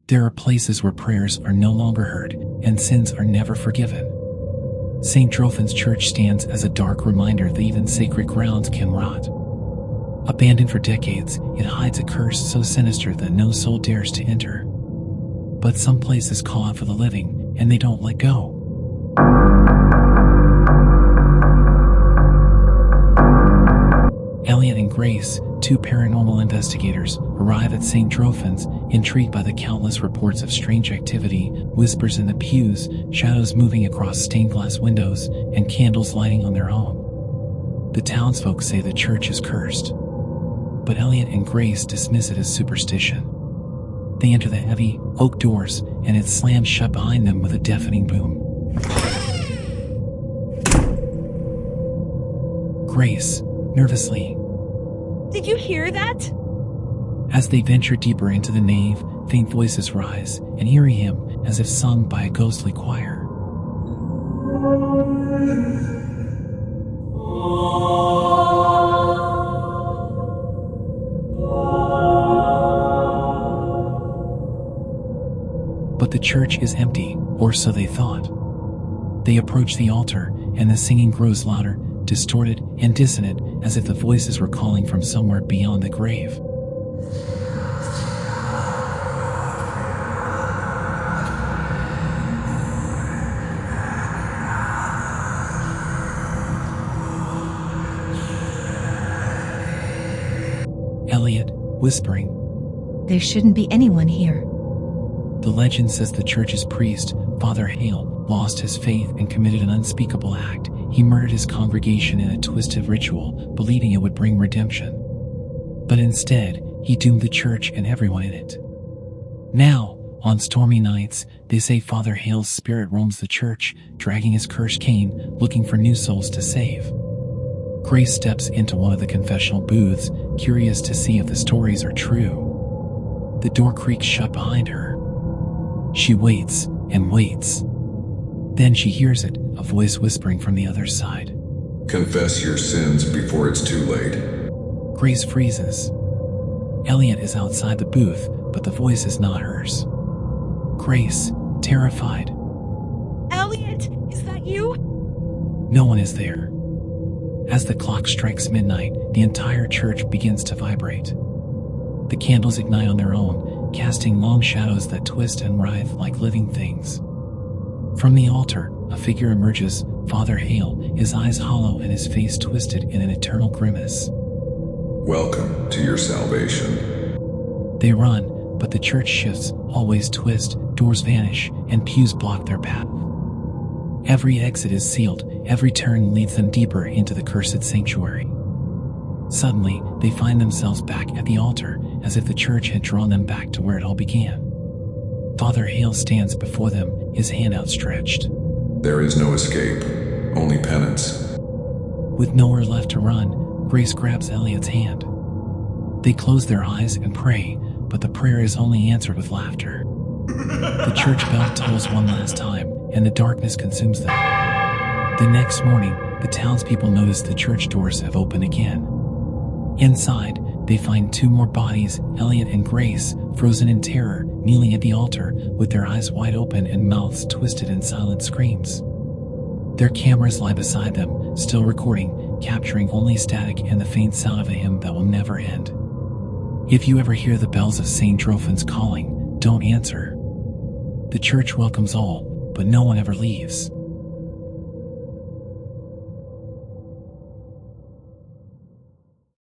There are places where prayers are no longer heard and sins are never forgiven. St. Drophan's church stands as a dark reminder that even sacred grounds can rot. Abandoned for decades, it hides a curse so sinister that no soul dares to enter. But some places call out for the living, and they don't let go. Elliot and Grace, two paranormal investigators, arrive at St. Drophan's, intrigued by the countless reports of strange activity, whispers in the pews, shadows moving across stained glass windows, and candles lighting on their own. The townsfolk say the church is cursed, but Elliot and Grace dismiss it as superstition. They enter the heavy oak doors, and it slams shut behind them with a deafening boom. Grace, nervously, "Did you hear that?" As they venture deeper into the nave, faint voices rise, an eerie hymn as if sung by a ghostly choir. But the church is empty, or so they thought. They approach the altar, and the singing grows louder, distorted and dissonant, as if the voices were calling from somewhere beyond the grave. Elliot, whispering, "There shouldn't be anyone here." The legend says the church's priest, Father Hale, lost his faith and committed an unspeakable act. He murdered his congregation in a twisted ritual, believing it would bring redemption. But instead, he doomed the church and everyone in it. Now, on stormy nights, they say Father Hale's spirit roams the church, dragging his cursed cane, looking for new souls to save. Grace steps into one of the confessional booths, curious to see if the stories are true. The door creaks shut behind her. She waits and waits. Then she hears it, a voice whispering from the other side. "Confess your sins before it's too late." Grace freezes. Elliot is outside the booth, but the voice is not hers. Grace, terrified. "Elliot, is that you?" No one is there. As the clock strikes midnight, the entire church begins to vibrate. The candles ignite on their own, casting long shadows that twist and writhe like living things. From the altar, a figure emerges, Father Hale, his eyes hollow and his face twisted in an eternal grimace. "Welcome to your salvation." They run, but the church shifts, hallways twist, doors vanish, and pews block their path. Every exit is sealed, every turn leads them deeper into the cursed sanctuary. Suddenly, they find themselves back at the altar, as if the church had drawn them back to where it all began. Father Hale stands before them, his hand outstretched. "There is no escape, only penance." With nowhere left to run, Grace grabs Elliot's hand. They close their eyes and pray, but the prayer is only answered with laughter. The church bell tolls one last time, and the darkness consumes them. The next morning, the townspeople notice the church doors have opened again. Inside, they find two more bodies, Elliot and Grace, frozen in terror, kneeling at the altar, with their eyes wide open and mouths twisted in silent screams. Their cameras lie beside them, still recording, capturing only static and the faint sound of a hymn that will never end. If you ever hear the bells of St. Drophan's calling, don't answer. The church welcomes all, but no one ever leaves.